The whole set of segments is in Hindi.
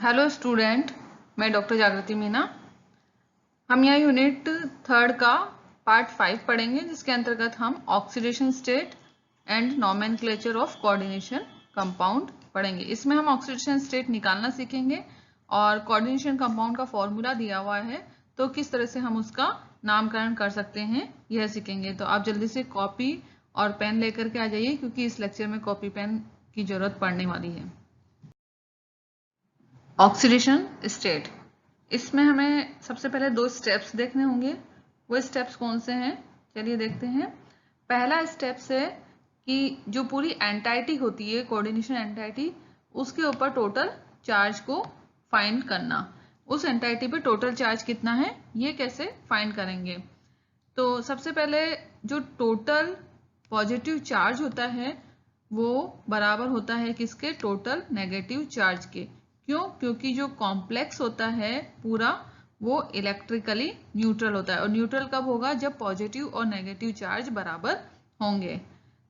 हेलो स्टूडेंट, मैं डॉक्टर जागृति मीना। हम यहाँ यूनिट 3 का पार्ट 5 पढ़ेंगे, जिसके अंतर्गत हम oxidation state and nomenclature of coordination compound पढ़ेंगे। इसमें हम ऑक्सीडेशन स्टेट निकालना सीखेंगे और कोऑर्डिनेशन कंपाउंड का फॉर्मूला दिया हुआ है, तो किस तरह से हम उसका नामकरण कर सकते हैं यह सीखेंगे। तो आप जल्दी से कॉपी और पेन लेकर के आ जाइए, क्योंकि इस लेक्चर में कॉपी पेन की जरूरत पड़ने वाली है। ऑक्सीडेशन स्टेट, इसमें हमें सबसे पहले 2 स्टेप्स देखने होंगे। वो स्टेप्स कौन से हैं, चलिए देखते हैं। पहला स्टेप्स है कि जो पूरी एंटाइटी होती है, कोऑर्डिनेशन एंटाइटी, उसके ऊपर टोटल चार्ज को फाइंड करना। उस एंटाइटी पे टोटल चार्ज कितना है, ये कैसे फाइंड करेंगे। तो सबसे पहले जो टोटल पॉजिटिव चार्ज होता है वो बराबर होता है किसके, टोटल नेगेटिव चार्ज के। क्यों? क्योंकि जो कॉम्प्लेक्स होता है पूरा वो इलेक्ट्रिकली न्यूट्रल होता है, और न्यूट्रल कब होगा, जब पॉजिटिव और नेगेटिव चार्ज बराबर होंगे।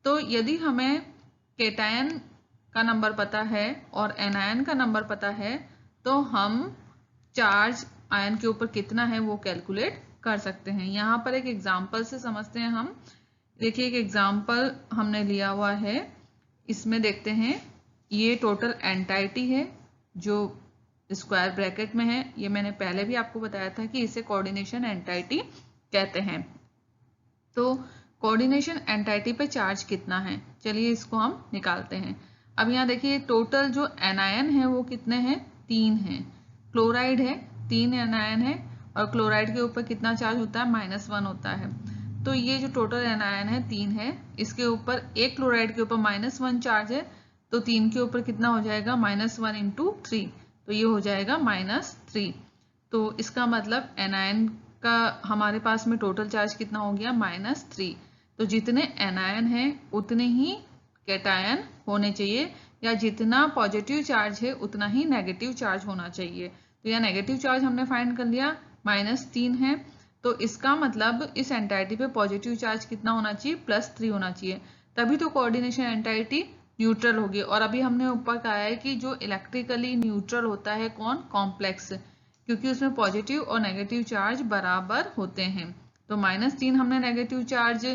तो यदि हमें केटायन का नंबर पता है और एनायन का नंबर पता है, तो हम चार्ज आयन के ऊपर कितना है वो कैलकुलेट कर सकते हैं। यहाँ पर एक एग्जाम्पल से समझते हैं हम। देखिए, एक एग्जाम्पल हमने लिया हुआ है, इसमें देखते हैं। ये टोटल एंटाइटी है जो स्क्वायर ब्रैकेट में है। ये मैंने पहले भी आपको बताया था कि इसे कोऑर्डिनेशन एंटाइटी कहते हैं। तो कोऑर्डिनेशन एंटाइटी पे चार्ज कितना है, चलिए इसको हम निकालते हैं। अब यहाँ देखिए, टोटल जो एनायन है वो कितने हैं, 3 हैं। क्लोराइड है, 3 एनायन है, और क्लोराइड के ऊपर कितना चार्ज होता है, -1 होता है। तो ये जो टोटल एनायन है 3 है, इसके ऊपर एक क्लोराइड के ऊपर -1 चार्ज है, तो 3 के ऊपर कितना हो जाएगा, -1 इंटू 3, तो ये हो जाएगा -3। तो इसका मतलब एनायन का हमारे पास में टोटल चार्ज कितना हो गया, -3। तो जितने एनायन है उतने ही कैटायन होने चाहिए, या जितना पॉजिटिव चार्ज है उतना ही नेगेटिव चार्ज होना चाहिए। तो यह नेगेटिव चार्ज हमने फाइंड कर लिया, -3 है। तो इसका मतलब इस एंटाइटी पे पॉजिटिव चार्ज कितना होना चाहिए, +3 होना चाहिए, तभी तो कोऑर्डिनेशन एंटाइटी न्यूट्रल होगी। और अभी हमने ऊपर कहा है कि जो इलेक्ट्रिकली न्यूट्रल होता है कौन, कॉम्प्लेक्स, क्योंकि उसमें पॉजिटिव और नेगेटिव चार्ज बराबर होते हैं। तो -3 हमने नेगेटिव चार्ज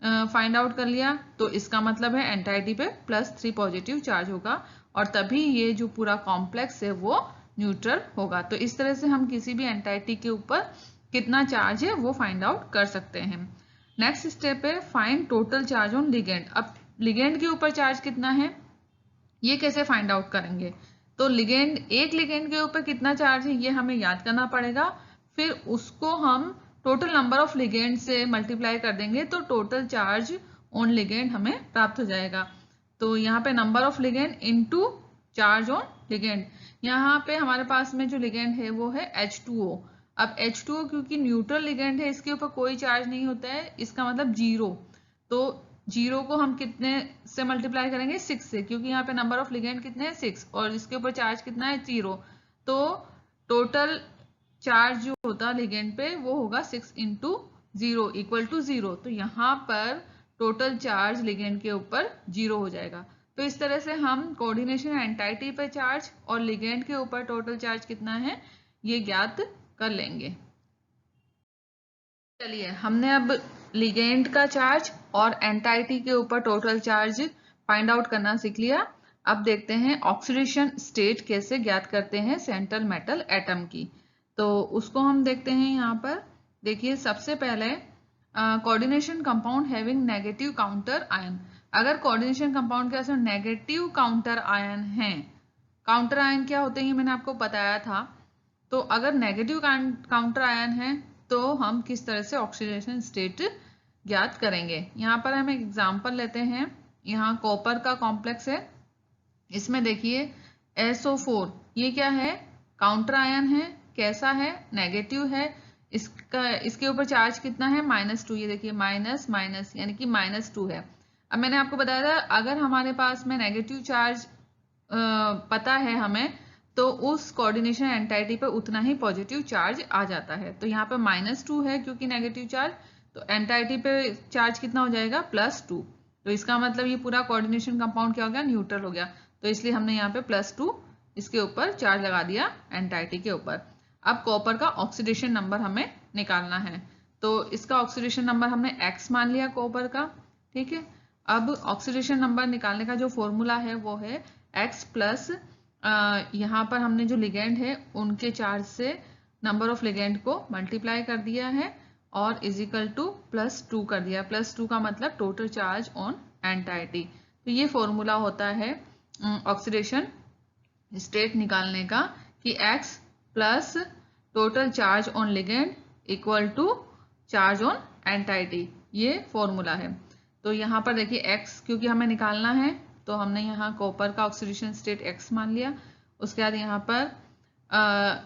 फाइंड आउट कर लिया, तो इसका मतलब है एंटाइटी पे +3 पॉजिटिव चार्ज होगा, और तभी ये जो पूरा कॉम्प्लेक्स है वो न्यूट्रल होगा। तो इस तरह से हम किसी भी एंटाइटी के ऊपर कितना चार्ज है वो फाइंड आउट कर सकते हैं। नेक्स्ट स्टेप है find total charge on ligand. अब लिगेंड के ऊपर चार्ज कितना है, ये कैसे फाइंड आउट करेंगे। तो लिगेंड, एक लिगेंड के ऊपर कितना चार्ज है ये हमें याद करना पड़ेगा, फिर उसको हम टोटल नंबर ऑफ लिगेंड से मल्टीप्लाई कर देंगे, तो टोटल चार्ज ऑन लिगेंड हमें प्राप्त हो जाएगा। तो यहाँ पे number of ligand into charge on ligand. यहाँ पे हमारे पास में जो लिगेंड है वो है H2O। अब H2O क्योंकि न्यूट्रल लिगेंड है, इसके ऊपर कोई चार्ज नहीं होता है, इसका मतलब 0। तो 0 को हम कितने से मल्टीप्लाई करेंगे, 6 से, क्योंकि यहाँ पे नंबर ऑफ लिगेंड कितने हैं, 6, और इसके ऊपर चार्ज कितना है, 0। तो टोटल चार्ज जो होता है लिगेंड पे वो होगा 6 इंटू 0 इक्वल टू 0। तो यहाँ पर टोटल चार्ज लिगेंड के ऊपर 0 हो जाएगा। तो इस तरह से हम कोऑर्डिनेशन एंटाइटी पे चार्ज और लिगेंड के ऊपर टोटल चार्ज कितना है ये ज्ञात कर लेंगे। चलिए, हमने अब लिगेंड का चार्ज और एंटाइटी के ऊपर टोटल चार्ज फाइंड आउट करना सीख लिया। अब देखते हैं ऑक्सीडेशन स्टेट कैसे ज्ञात करते हैं सेंट्रल मेटल एटम की। तो उसको हम देखते हैं यहाँ पर। देखिए, सबसे पहले coordination compound having negative counter ion. अगर कोऑर्डिनेशन कंपाउंड के पास नेगेटिव काउंटर आयन है, काउंटर आयन क्या होते हैं मैंने आपको बताया था। तो अगर नेगेटिव काउंटर आयन है तो हम किस तरह से ऑक्सीडेशन स्टेट ज्ञात करेंगे। यहाँ पर हम एक एग्जांपल लेते हैं। यहाँ कॉपर का कॉम्प्लेक्स है, इसमें देखिए SO4, ये क्या है, काउंटर आयन है। कैसा है, नेगेटिव है। इसके ऊपर चार्ज कितना है, -2। ये देखिए माइनस माइनस यानी कि -2 है। अब मैंने आपको बताया था अगर हमारे पास में नेगेटिव चार्ज पता है हमें, तो उस कोऑर्डिनेशन एंटाइटी पे उतना ही पॉजिटिव चार्ज आ जाता है। तो यहाँ पे -2 है क्योंकि नेगेटिव चार्ज, तो एंटाइटी पे चार्ज कितना हो जाएगा, +2। तो इसका मतलब ये पूरा कोऑर्डिनेशन कंपाउंड क्या हो गया, न्यूट्रल हो गया। तो इसलिए हमने यहाँ पे +2 इसके ऊपर चार्ज लगा दिया एंटाइटी के ऊपर। अब कॉपर का ऑक्सीडेशन नंबर हमें निकालना है, तो इसका ऑक्सीडेशन नंबर हमने x मान लिया कॉपर का, ठीक है। अब ऑक्सीडेशन नंबर निकालने का जो फॉर्मूला है वो है x प्लस यहाँ पर हमने जो लिगेंड है उनके चार्ज से नंबर ऑफ लिगेंड को मल्टीप्लाई कर दिया है और इजिकल टू +2 कर दिया। +2 का मतलब टोटल चार्ज ऑन एंटाइटी। तो ये फॉर्मूला होता है ऑक्सीडेशन स्टेट निकालने का कि x plus total charge on ligand equal to charge on entity, ये फॉर्मूला है। तो यहाँ पर देखिए x क्योंकि हमें निकालना है तो हमने यहाँ कॉपर का ऑक्सीडेशन स्टेट x मान लिया। उसके बाद यहाँ पर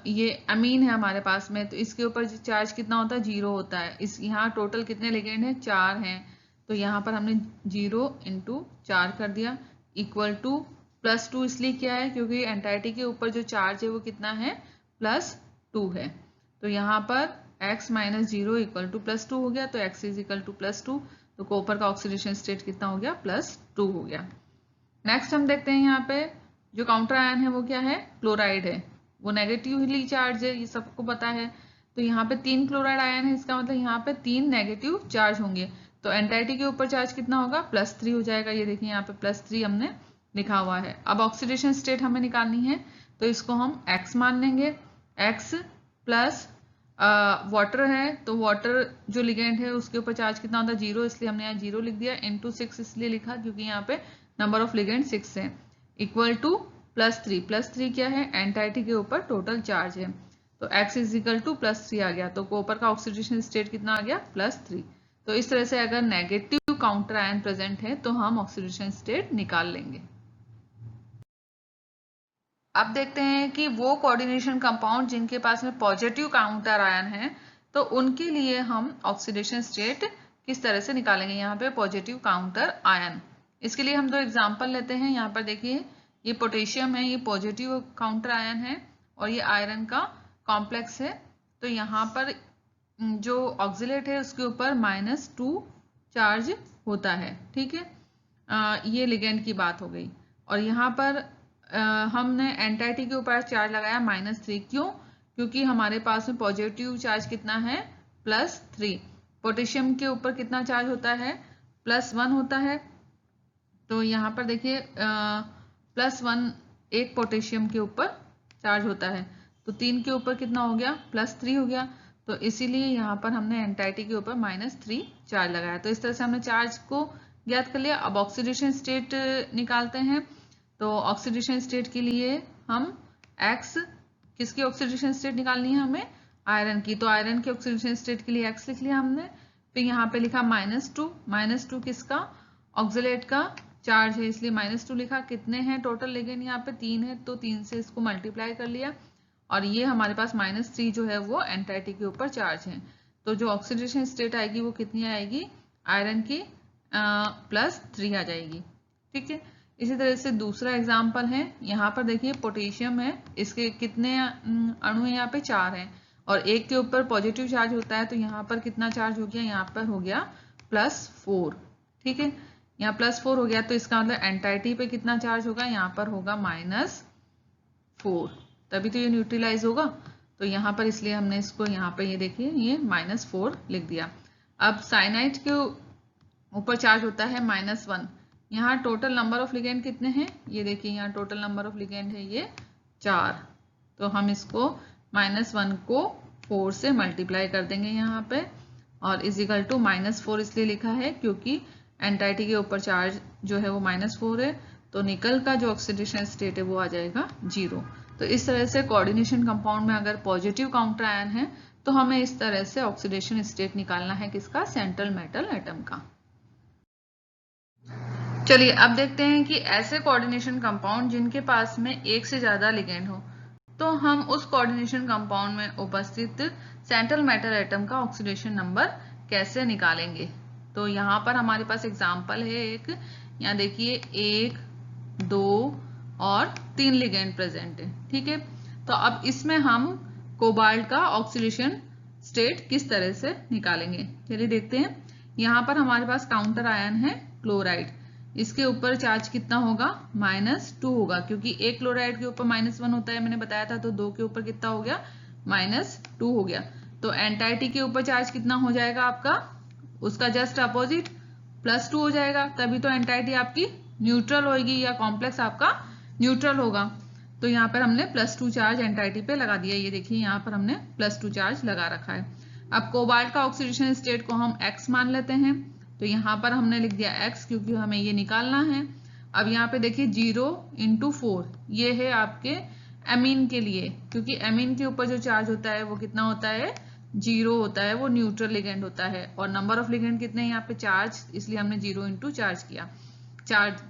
ये अमीन है हमारे पास में, तो इसके ऊपर चार्ज कितना होता है 0 होता है। इस यहाँ टोटल कितने लिगेंड हैं 4 हैं, तो यहाँ पर हमने 0 × 4 कर दिया इक्वल टू +2 इसलिए क्या है क्योंकि एंटाइटी के ऊपर जो चार्ज है वो कितना है +2 है। तो यहाँ पर x - 0 = +2 हो गया, तो x = +2, तो कॉपर का ऑक्सीडेशन स्टेट कितना हो गया +2 हो गया। नेक्स्ट हम देखते हैं यहाँ पे जो काउंटर आयन है वो क्या है क्लोराइड है, वो नेगेटिवली चार्ज है, ये सबको पता है। तो यहाँ पे 3 क्लोराइड आयन है, इसका मतलब यहाँ पे 3 नेगेटिव चार्ज होंगे, तो एंटाइटी के ऊपर चार्ज कितना होगा +3 हो जाएगा। ये देखिए यहाँ पे +3 हमने लिखा हुआ है। अब ऑक्सीडेशन स्टेट हमें निकालनी है तो इसको हम x मान लेंगे। x प्लस वाटर है, तो वाटर जो लिगेंड है उसके ऊपर चार्ज कितना होता है 0, इसलिए हमने यहाँ 0 लिख दिया, इंटू 6 इसलिए लिखा क्योंकि यहाँ पे नंबर ऑफ लिगेंड 6 है, इक्वल टू +3। +3 क्या है एंटाइटी के ऊपर टोटल चार्ज है, तो x = +3 आ गया, तो कॉपर का ऑक्सीडेशन स्टेट कितना आ गया +3। तो इस तरह से अगर नेगेटिव काउंटर आयन प्रेजेंट है तो हम ऑक्सीडेशन स्टेट निकाल लेंगे। अब देखते हैं कि वो कोऑर्डिनेशन कंपाउंड जिनके पास में पॉजिटिव काउंटर आयन है तो उनके लिए हम ऑक्सीडेशन स्टेट किस तरह से निकालेंगे। यहाँ पे पॉजिटिव काउंटर आयन, इसके लिए हम 2 एग्जांपल लेते हैं। यहाँ पर देखिए ये पोटेशियम है, ये पॉजिटिव काउंटर आयन है और ये आयरन का कॉम्प्लेक्स है। तो यहाँ पर जो ऑक्सिलेट है उसके ऊपर -2 चार्ज होता है, ठीक है। ये लिगेंड की बात हो गई। और यहाँ पर हमने एंटाइटी के ऊपर चार्ज लगाया -3, क्यों? क्योंकि हमारे पास में पॉजिटिव चार्ज कितना है +3। पोटेशियम के ऊपर कितना चार्ज होता है +1 होता है। तो यहाँ पर देखिए +1 एक पोटेशियम के ऊपर चार्ज होता है, तो 3 के ऊपर कितना हो गया +3 हो गया, तो इसीलिए यहाँ पर हमने एंटाइटी के ऊपर -3 चार्ज लगाया। तो इस तरह से हमने चार्ज को ज्ञात कर लिया। अब ऑक्सीडेशन स्टेट निकालते हैं। तो ऑक्सीडेशन स्टेट के लिए हम x, किसकी ऑक्सीडेशन स्टेट निकालनी है हमें आयरन की, तो आयरन के ऑक्सीडेशन स्टेट के लिए x लिख लिया हमने। फिर यहाँ पे लिखा -2 किसका ऑक्सिलेट का चार्ज है, इसलिए -2 लिखा। कितने हैं टोटल लिगेंड यहाँ पे 3 है, तो 3 से इसको मल्टीप्लाई कर लिया और ये हमारे पास -3 जो है वो एंटाइटी के ऊपर चार्ज है। तो जो ऑक्सीडेशन स्टेट आएगी वो कितनी आएगी आयरन की +3 आ जाएगी, ठीक है। इसी तरह से दूसरा एग्जाम्पल है, यहाँ पर देखिए पोटेशियम है, इसके कितने अणु है यहाँ पे 4 हैं और एक के ऊपर पॉजिटिव चार्ज होता है, तो यहाँ पर कितना चार्ज हो गया, यहाँ पर हो गया +4, ठीक है। यहाँ +4 हो गया, तो इसका मतलब एंटाइटी पे कितना चार्ज होगा, यहाँ पर होगा -4, तभी तो ये न्यूट्रलाइज होगा। तो यहाँ पर इसलिए हमने इसको यहाँ पे ये देखिए ये -4 लिख दिया। अब साइनाइड के ऊपर चार्ज होता है -1। यहाँ टोटल नंबर ऑफ लिगेंड कितने हैं, ये देखिए यहाँ टोटल नंबर ऑफ लिगेंड है ये 4, तो हम इसको -1 को 4 से मल्टीप्लाई कर देंगे यहाँ पे और इजिकल टू -4 इसलिए लिखा है क्योंकि एंटाइटी के ऊपर चार्ज जो है वो -4 है, तो निकल का जो ऑक्सीडेशन स्टेट है वो आ जाएगा 0। तो इस तरह से कोऑर्डिनेशन कंपाउंड में अगर पॉजिटिव काउंटर आयन है तो हमें इस तरह से ऑक्सीडेशन स्टेट निकालना है किसका, सेंट्रल मेटल एटम का। चलिए अब देखते हैं कि ऐसे कोऑर्डिनेशन कंपाउंड जिनके पास में एक से ज्यादा लिगेंड हो तो हम उस कोऑर्डिनेशन कंपाउंड में उपस्थित सेंट्रल मेटल एटम का ऑक्सीडेशन नंबर कैसे निकालेंगे। तो यहाँ पर हमारे पास एग्जांपल है एक, यहाँ देखिए 1, 2 और 3 लिगेंड प्रेजेंट है, ठीक है। तो अब इसमें हम कोबाल्ट का ऑक्सीडेशन स्टेट किस तरह से निकालेंगे, चलिए देखते हैं। यहाँ पर हमारे पास काउंटर आयन है क्लोराइड, इसके ऊपर चार्ज कितना होगा, -2 होगा, क्योंकि एक क्लोराइड के ऊपर -1 होता है, मैंने बताया था, तो 2 के ऊपर कितना हो गया, -2 हो गया। तो एंटाइटी के ऊपर चार्ज कितना हो जाएगा आपका, उसका जस्ट अपोजिट +2 हो जाएगा, तभी तो एंटाइटी आपकी न्यूट्रल होगी या कॉम्प्लेक्स आपका न्यूट्रल होगा। तो यहाँ पर हमने +2 चार्ज एंटाइटी पे लगा दिया, ये देखिए यहाँ पर हमने +2 चार्ज लगा रखा है। अब कोबाल्ट का ऑक्सीडेशन स्टेट को हम x मान लेते हैं, तो यहाँ पर हमने लिख दिया x, क्योंकि हमें ये निकालना है। अब यहाँ पे देखिए 0 × 4 ये है आपके एमीन के लिए, क्योंकि एमीन के ऊपर जो चार्ज होता है वो कितना होता है, 0 होता है, वो न्यूट्रल लिगेंड होता है। और नंबर ऑफ लिगेंड कितने हैं यहाँ पे, चार्ज, इसलिए हमने 0 × चार्ज किया, चार्ज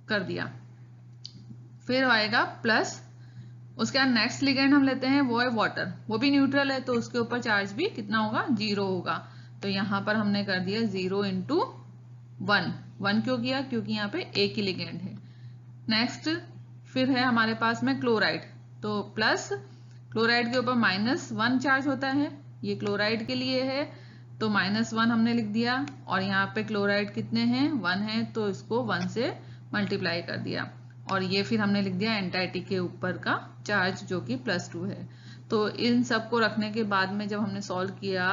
कर दिया। फिर आएगा प्लस, उसके बाद नेक्स्ट लिगेंड हम लेते हैं, वो है वाटर, वो भी न्यूट्रल है, तो उसके ऊपर चार्ज भी कितना होगा, 0 होगा। तो यहाँ पर हमने कर दिया 0 × 1, 1 क्यों किया, क्योंकि यहाँ पे एक ही लिगेंड है। नेक्स्ट फिर है हमारे पास में क्लोराइड, तो प्लस क्लोराइड के ऊपर -1 चार्ज होता है, ये क्लोराइड के लिए है, तो -1 हमने लिख दिया। और यहाँ पे क्लोराइड कितने हैं, 1 है, तो इसको 1 से मल्टीप्लाई कर दिया, और ये फिर हमने लिख दिया एंटाइटी के ऊपर का चार्ज जो कि +2 है। तो इन सबको रखने के बाद में जब हमने सॉल्व किया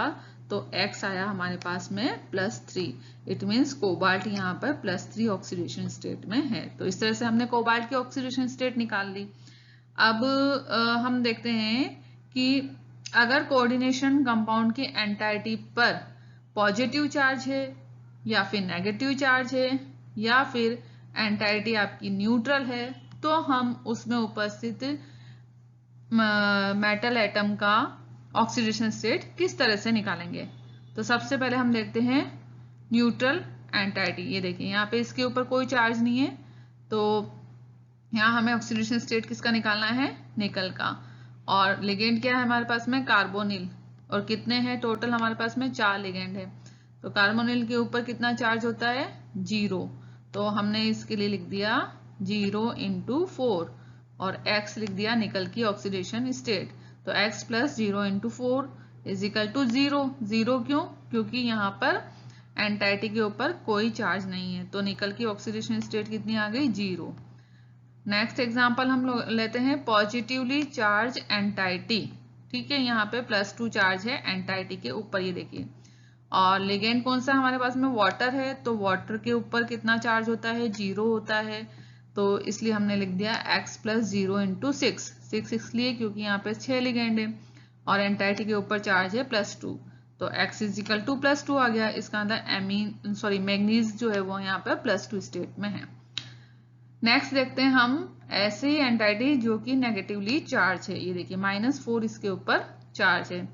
तो x आया हमारे पास में +3, इट मीन्स कोबाल्ट यहाँ पर +3 ऑक्सीडेशन स्टेट में है। तो इस तरह से हमने कोबाल्ट की ऑक्सीडेशन स्टेट निकाल ली। अब हम देखते हैं कि अगर कोऑर्डिनेशन कंपाउंड की एंटाइटी पर पॉजिटिव चार्ज है या फिर नेगेटिव चार्ज है या फिर एंटाइटी आपकी न्यूट्रल है, तो हम उसमें उपस्थित मेटल एटम का ऑक्सीडेशन स्टेट किस तरह से निकालेंगे। तो सबसे पहले हम देखते हैं न्यूट्रल एंटाइटी। ये देखिए यहाँ पे इसके ऊपर कोई चार्ज नहीं है, तो यहाँ हमें ऑक्सीडेशन स्टेट किसका निकालना है, निकल का। और लिगेंड क्या है हमारे पास में, कार्बोनिल, और कितने हैं टोटल हमारे पास में, 4 लिगेंड है। तो कार्बोनिल के ऊपर कितना चार्ज होता है, 0, तो हमने इसके लिए लिख दिया 0 × 4 और x लिख दिया निकल की ऑक्सीडेशन स्टेट। तो x + 0 × 4 = 0। 0 क्यों, क्योंकि यहाँ पर एंटाइटी के ऊपर कोई चार्ज नहीं है, तो निकल की ऑक्सीडेशन स्टेट कितनी आ गई, 0। नेक्स्ट एग्जांपल हम लोग लेते हैं पॉजिटिवली चार्ज एंटाइटी। ठीक है, यहाँ पे +2 चार्ज है एंटाइटी के ऊपर, ये देखिए। और लिगेंड कौन सा हमारे पास में, वाटर है, तो वाटर के ऊपर कितना चार्ज होता है, 0 होता है, तो इसलिए हमने लिख दिया x + 0 × 6। 6 इसलिए क्योंकि यहाँ पे 6 लिगेंड है और एंटाइटी के ऊपर चार्ज है +2, तो x = +2 आ गया। इसका अंदर मैग्नीज जो है वो यहाँ पे +2 स्टेट में है। नेक्स्ट देखते हैं हम ऐसे ही एंटाइटी जो कि नेगेटिवली चार्ज है। ये देखिए -4 इसके ऊपर चार्ज है।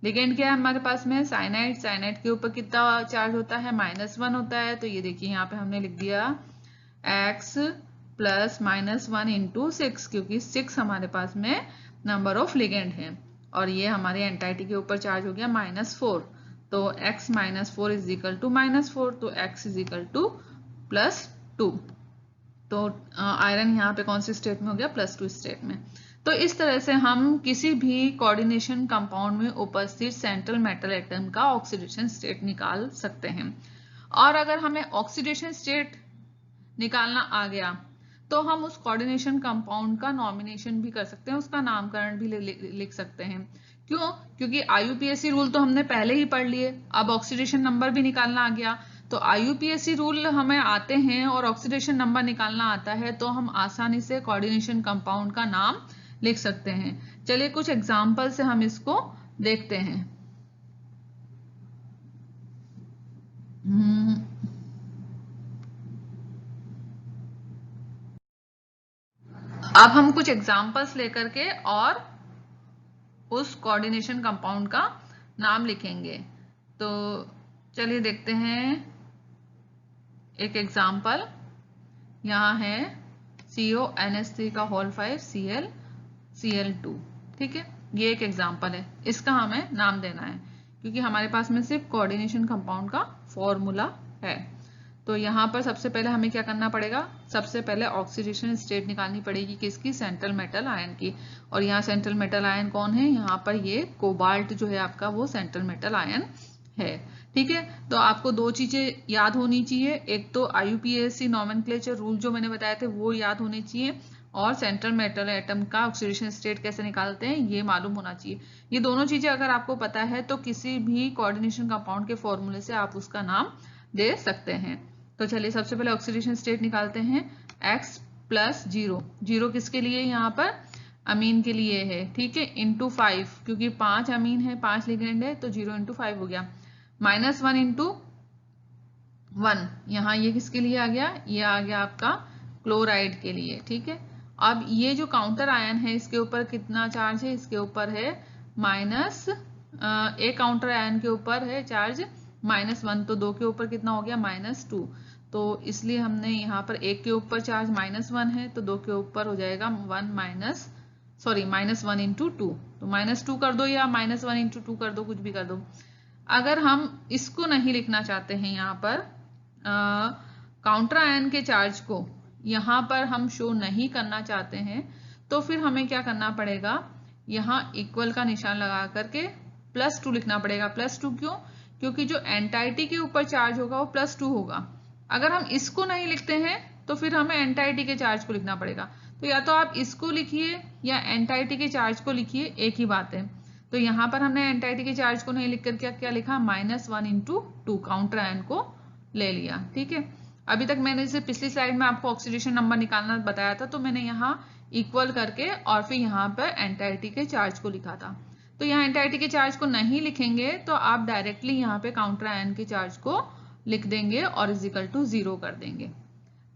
लिगेंड क्या है हमारे पास में, साइनाइड। साइनाइड के ऊपर कितना चार्ज होता है, -1 होता है, तो ये देखिए यहाँ पे हमने लिख दिया x + -1 × 6, क्योंकि 6 हमारे पास में नंबर ऑफ लिगेंड है और ये हमारे एंटाइटी के ऊपर चार्ज हो गया -4, तो x - 4 = -4, तो x = +2। तो आयरन यहाँ पे कौन सी स्टेट में हो गया, +2 स्टेट में। तो इस तरह से हम किसी भी कोऑर्डिनेशन कंपाउंड में उपस्थित सेंट्रल मेटल एटम का ऑक्सीडेशन स्टेट निकाल सकते हैं। और अगर हमें ऑक्सीडेशन स्टेट निकालना आ गया तो हम उस कोऑर्डिनेशन कंपाउंड का नॉमिनेशन भी कर सकते हैं, उसका नामकरण भी लिख सकते हैं। क्यों, क्योंकि IUPAC रूल तो हमने पहले ही पढ़ लिए, अब ऑक्सीडेशन नंबर भी निकालना आ गया। तो IUPAC रूल हमें आते हैं और ऑक्सीडेशन नंबर निकालना आता है, तो हम आसानी से कोऑर्डिनेशन कंपाउंड का नाम लिख सकते हैं। चलिए कुछ एग्जाम्पल से हम इसको देखते हैं। अब हम कुछ एग्जाम्पल्स लेकर के और उस कोऑर्डिनेशन कंपाउंड का नाम लिखेंगे। तो चलिए देखते हैं एक एग्जाम्पल। यहाँ है CONH3 का होल 5 ClCl2। ठीक है, ये एक एग्जाम्पल है, इसका हमें नाम देना है क्योंकि हमारे पास में सिर्फ कोऑर्डिनेशन कंपाउंड का फॉर्मूला है। तो यहाँ पर सबसे पहले हमें क्या करना पड़ेगा, सबसे पहले ऑक्सीडेशन स्टेट निकालनी पड़ेगी किसकी, सेंट्रल मेटल आयन की। और यहाँ सेंट्रल मेटल आयन कौन है, यहाँ पर ये कोबाल्ट जो है आपका वो सेंट्रल मेटल आयन है। ठीक है, तो आपको दो चीजें याद होनी चाहिए, एक तो IUPAC नॉमेनक्लेचर रूल जो मैंने बताए थे वो याद होने चाहिए, और सेंट्रल मेटल एटम का ऑक्सीडेशन स्टेट कैसे निकालते हैं ये मालूम होना चाहिए। ये दोनों चीजें अगर आपको पता है तो किसी भी कोऑर्डिनेशन कंपाउंड के फॉर्मूले से आप उसका नाम दे सकते हैं। तो चलिए सबसे पहले ऑक्सीडेशन स्टेट निकालते हैं। X + 0, 0 किसके लिए, यहाँ पर अमीन के लिए है। ठीक है, इंटू 5, क्योंकि 5 अमीन है, 5 लिगेंड है, तो 0 × 5 हो गया। -1 × 1, यहाँ ये किसके लिए आ गया, ये आ गया आपका क्लोराइड के लिए। ठीक है, अब ये जो काउंटर आयन है इसके ऊपर कितना चार्ज है, इसके ऊपर है एक काउंटर आयन के ऊपर है चार्ज -1, तो 2 के ऊपर कितना हो गया, -2, तो इसलिए हमने यहाँ पर एक के ऊपर चार्ज -1 है, तो 2 के ऊपर हो जाएगा -1 × 2, तो -2 कर दो या -1 × 2 कर दो, कुछ भी कर दो। अगर हम इसको नहीं लिखना चाहते हैं, यहाँ पर काउंटर आयन के चार्ज को यहाँ पर हम शो नहीं करना चाहते हैं, तो फिर हमें क्या करना पड़ेगा, यहाँ इक्वल का निशान लगा करके +2 लिखना पड़ेगा। +2 क्यों, क्योंकि जो एंटाइटी के ऊपर चार्ज होगा वो +2 होगा। अगर हम इसको नहीं लिखते हैं तो फिर हमें एंटाइटी के चार्ज को लिखना पड़ेगा। तो या तो आप इसको लिखिए या एंटाइटी के चार्ज को लिखिए, एक ही बात है। तो यहाँ पर हमने एंटाइटी के चार्ज को नहीं लिख कर क्या लिखा, -1 × 2 काउंटर आयन को ले लिया। ठीक है, अभी तक मैंने जैसे पिछली स्लाइड में आपको ऑक्सीडेशन नंबर निकालना बताया था, तो मैंने यहाँ इक्वल करके और फिर यहाँ पर एंटाइटी के चार्ज को लिखा था। तो यहाँ एंटाइटी के चार्ज को नहीं लिखेंगे तो आप डायरेक्टली यहाँ पे काउंटर आयन के चार्ज को लिख देंगे और = 0 कर देंगे।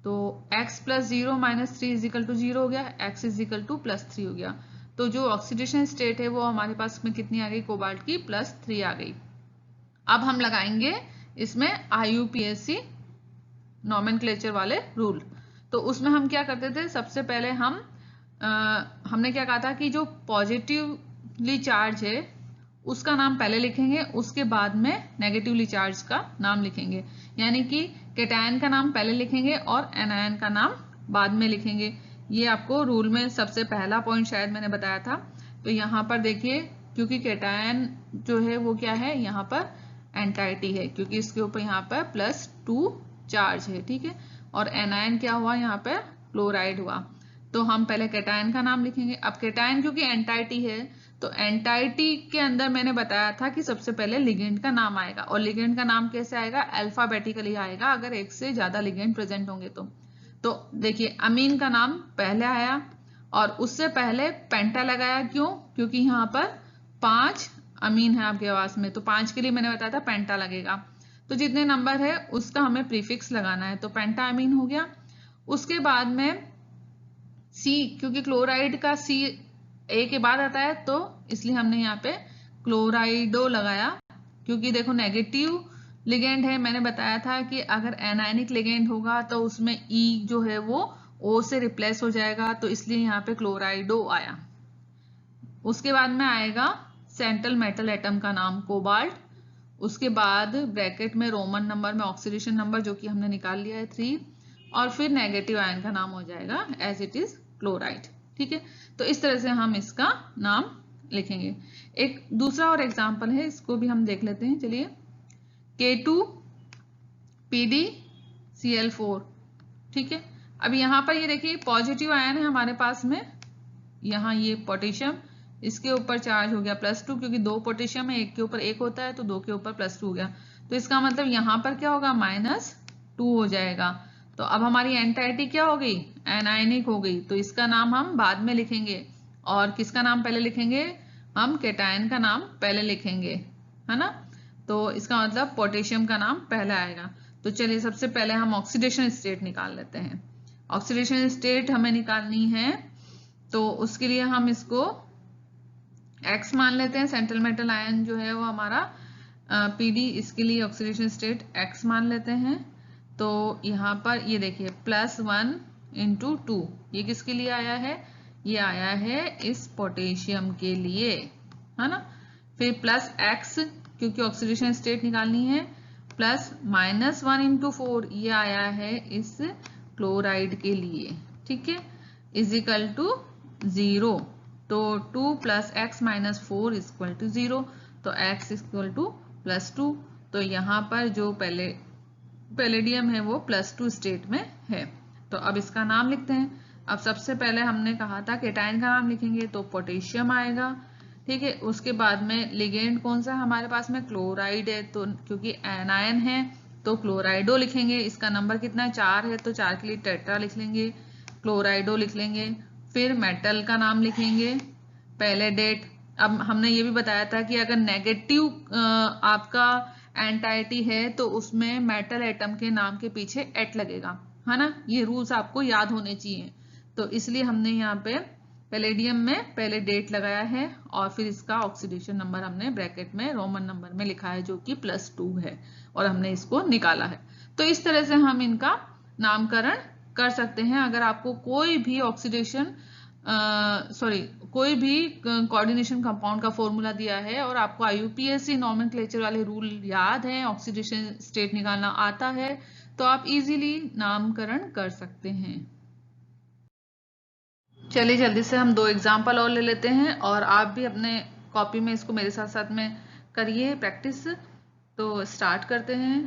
तो x + 0 - 3 = 0 हो गया, x = +3 हो गया। तो जो ऑक्सीडेशन स्टेट है वो हमारे पास में कितनी आ गई, कोबाल्ट की +3 आ गई। अब हम लगाएंगे इसमें IUPAC नॉमेनक्लेचर वाले रूल। तो उसमें हम क्या करते थे, सबसे पहले हमने क्या कहा था कि जो पॉजिटिवली चार्ज है उसका नाम पहले लिखेंगे, उसके बाद में नेगेटिवली चार्ज का नाम लिखेंगे। यानी कि कैटायन का नाम पहले लिखेंगे और एनायन का नाम बाद में लिखेंगे। ये आपको रूल में सबसे पहला पॉइंट शायद मैंने बताया था। तो यहाँ पर देखिए, क्योंकि कैटायन जो है वो क्या है, यहाँ पर एंटाइटी है, क्योंकि इसके ऊपर यहाँ पर +2 चार्ज है। ठीक है, और एनायन क्या हुआ, यहाँ पर क्लोराइड हुआ। तो हम पहले कैटायन का नाम लिखेंगे। अब कैटायन क्योंकि एंटाइटी है, तो एंटाइटी के अंदर मैंने बताया था कि सबसे पहले लिगेंड का नाम आएगा, और लिगेंड का नाम कैसे आएगा, अल्फाबेटिकली आएगा, अगर एक से ज्यादा लिगेंड प्रेजेंट होंगे तो देखिए अमीन का नाम पहले आया और उससे पहले पेंटा लगाया। क्यों, क्योंकि यहाँ पर 5 अमीन है आपके पास में, तो 5 के लिए मैंने बताया था पेंटा लगेगा। तो जितने नंबर है उसका हमें प्रीफिक्स लगाना है, तो पेंटा अमीन हो गया। उसके बाद में C, क्योंकि क्लोराइड का C A के बाद आता है, तो इसलिए हमने यहाँ पे क्लोराइडो लगाया। क्योंकि देखो नेगेटिव लिगेंड है, मैंने बताया था कि अगर एनायनिक लिगेंड होगा तो उसमें E जो है वो O से रिप्लेस हो जाएगा, तो इसलिए यहाँ पे क्लोराइडो आया। उसके बाद में आएगा सेंट्रल मेटल एटम का नाम कोबाल्ट। उसके बाद ब्रैकेट में रोमन नंबर में ऑक्सीडेशन नंबर जो कि हमने निकाल लिया है 3, और फिर नेगेटिव आयन का नाम हो जाएगा एज इट इज क्लोराइड। ठीक है, तो इस तरह से हम इसका नाम लिखेंगे। एक दूसरा और एग्जांपल है, इसको भी हम देख लेते हैं। चलिए, K2PdCl4। ठीक है, अब यहाँ पर ये देखिए पॉजिटिव आयन है हमारे पास में, यहाँ ये पोटेशियम, इसके ऊपर चार्ज हो गया +2, क्योंकि 2 पोटेशियम है, एक के ऊपर 1 होता है, तो 2 के ऊपर +2 हो गया। तो इसका मतलब यहाँ पर क्या होगा, -2 हो जाएगा। तो अब हमारी एंटाइटी क्या हो गई, एनायनिक हो गई। तो इसका नाम हम बाद में लिखेंगे, और किसका नाम पहले लिखेंगे, हम कैटायन का नाम पहले लिखेंगे, है ना। तो इसका मतलब पोटेशियम का नाम पहले आएगा। तो चलिए सबसे पहले हम ऑक्सीडेशन स्टेट निकाल लेते हैं। ऑक्सीडेशन स्टेट हमें निकालनी है, तो उसके लिए हम इसको X मान लेते हैं। सेंट्रल मेटल आयन जो है वो हमारा PD, इसके लिए ऑक्सीडेशन स्टेट X मान लेते हैं। तो यहाँ पर ये देखिए +1 × 2, ये किसके लिए आया है, ये आया है इस पोटेशियम के लिए, है ना। फिर +X, क्योंकि ऑक्सीडेशन स्टेट निकालनी है, +-1 × 4, ये आया है इस क्लोराइड के लिए। ठीक है, = 0। तो 2 + x - 4 = 0, तो x = +2। तो यहाँ पर जो पैलेडियम है वो +2 स्टेट में है। तो अब इसका नाम लिखते हैं। अब सबसे पहले हमने कहा था केटायन का नाम लिखेंगे तो पोटेशियम आएगा, ठीक है। उसके बाद में लिगेंड कौन सा हमारे पास में, क्लोराइड है, तो क्योंकि एनायन है तो क्लोराइडो लिखेंगे। इसका नंबर कितना है, 4 है, तो 4 के लिए टेट्रा लिख लेंगे, क्लोराइडो लिख लेंगे। फिर मेटल का नाम लिखेंगे, पैलेडेट। अब हमने ये भी बताया था कि अगर नेगेटिव आपका एंटाइटी है तो उसमें मेटल एटम के नाम के पीछे एट लगेगा, है ना। ये रूल्स आपको याद होने चाहिए। तो इसलिए हमने यहाँ पे पैलेडियम में पहले डेट लगाया है और फिर इसका ऑक्सीडेशन नंबर हमने ब्रैकेट में रोमन नंबर में लिखा है जो कि +2 है और हमने इसको निकाला है। तो इस तरह से हम इनका नामकरण कर सकते हैं। अगर आपको कोई भी ऑक्सीडेशन कोई भी कोऑर्डिनेशन कंपाउंड का फॉर्मूला दिया है और आपको IUPAC नॉमेनक्लेचर वाले रूल याद है, ऑक्सीडेशन स्टेट निकालना आता है, तो आप इजीली नामकरण कर सकते हैं। चलिए जल्दी से हम 2 एग्जाम्पल और ले लेते हैं और आप भी अपने कॉपी में इसको मेरे साथ साथ में करिए प्रैक्टिस। तो स्टार्ट करते हैं।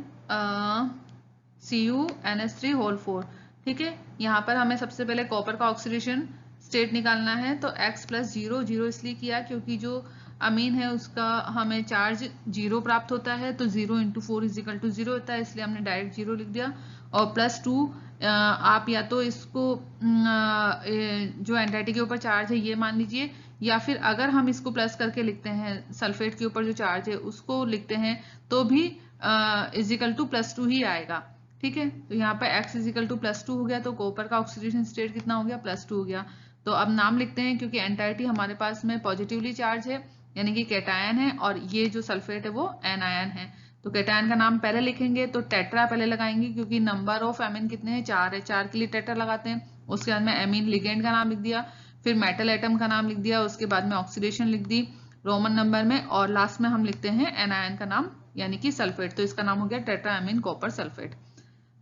CuNH3 ठीक है। यहाँ पर हमें सबसे पहले कॉपर का ऑक्सीडेशन स्टेट निकालना है। तो X + 0 0 इसलिए किया क्योंकि जो अमीन है उसका हमें चार्ज 0 प्राप्त होता है, तो 0 × 4 = 0 होता है, इसलिए हमने डायरेक्ट 0 लिख दिया। और +2 आप या तो इसको जो एंटाइटी के ऊपर चार्ज है ये मान लीजिए, या फिर अगर हम इसको प्लस करके लिखते हैं सल्फेट के ऊपर जो चार्ज है उसको लिखते हैं तो भी +2 ही आएगा, ठीक है। तो यहाँ पे X +2 हो गया, तो कॉपर का ऑक्सीडेशन स्टेट कितना हो गया, +2 हो गया। तो अब नाम लिखते हैं क्योंकि एंटाइटी हमारे पास में पॉजिटिवली चार्ज है यानी कि कैटायन है और ये जो सल्फेट है वो एनायन है। तो कैटायन का नाम पहले लिखेंगे तो टेट्रा पहले लगाएंगे क्योंकि नंबर ऑफ एमिन कितने हैं, 4 है, 4 के लिए टेट्रा लगाते हैं। उसके बाद में एमिन लिगेंड का नाम लिख दिया, फिर मेटल एटम का नाम लिख दिया, उसके बाद में ऑक्सीडेशन लिख दी रोमन नंबर में, और लास्ट में हम लिखते हैं एनायन का नाम यानी कि सल्फेट। तो इसका नाम हो गया टेट्रा एमिन कॉपर सल्फेट।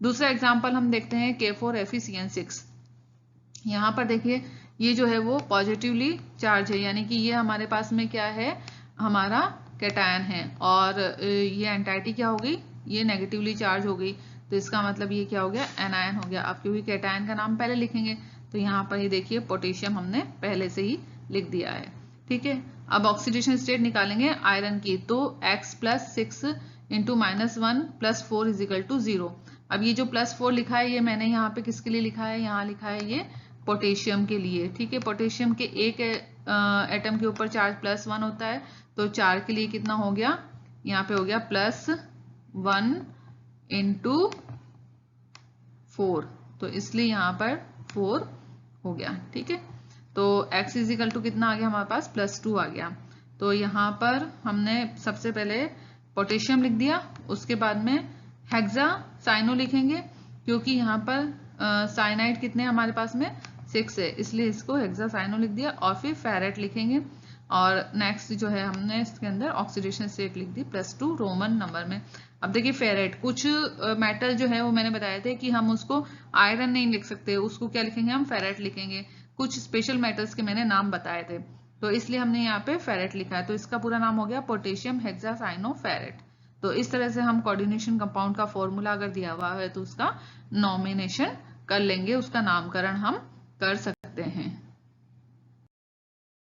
दूसरा एग्जाम्पल हम देखते हैं K4FeCN6। यहाँ पर देखिए ये जो है वो पॉजिटिवली चार्ज है यानी कि ये हमारे पास में क्या है, हमारा कैटायन है, और ये एंटाइटी क्या हो गई, ये नेगेटिवली चार्ज हो गई, तो इसका मतलब ये क्या हो गया, एनायन हो गया। अब क्योंकि कैटायन का नाम पहले लिखेंगे तो यहाँ पर ये देखिए पोटेशियम हमने पहले से ही लिख दिया है, ठीक है। अब ऑक्सीडेशन स्टेट निकालेंगे आयरन की, तो X + 6 × -1 + 4 = 0। अब ये जो +4 लिखा है ये मैंने यहाँ पे किसके लिए लिखा है, यहाँ लिखा है ये पोटेशियम के लिए, ठीक है। पोटेशियम के एक एटम के ऊपर चार्ज +1 होता है, तो 4 के लिए कितना हो गया, यहाँ पे हो गया +1 × 4, तो इसलिए यहाँ पर 4 हो गया, ठीक है। तो X = कितना आ गया हमारे पास, +2 आ गया। तो यहाँ पर हमने सबसे पहले पोटेशियम लिख दिया, उसके बाद में हेक्सासाइनो लिखेंगे क्योंकि यहाँ पर साइनाइड कितने हमारे पास में 6 है, इसलिए इसको हेक्सासाइनो लिख दिया, और फिर फेरेट लिखेंगे। और नेक्स्ट जो है हमने इसके अंदर ऑक्सीडेशन स्टेट लिख दी +2 रोमन नंबर में। अब देखिए फेरेट, कुछ मेटल जो है वो मैंने बताया था कि हम उसको आयरन नहीं लिख सकते, उसको क्या लिखेंगे, हम फेरेट लिखेंगे। कुछ स्पेशल मेटल्स के मैंने नाम बताए थे, तो इसलिए हमने यहाँ पे फेरेट लिखा है। तो इसका पूरा नाम हो गया पोटेशियम हेक्सासाइनो फेरेट। तो इस तरह से हम कोऑर्डिनेशन कंपाउंड का फॉर्मूला अगर दिया हुआ है तो उसका नॉमिनेशन कर लेंगे, उसका नामकरण हम कर सकते हैं।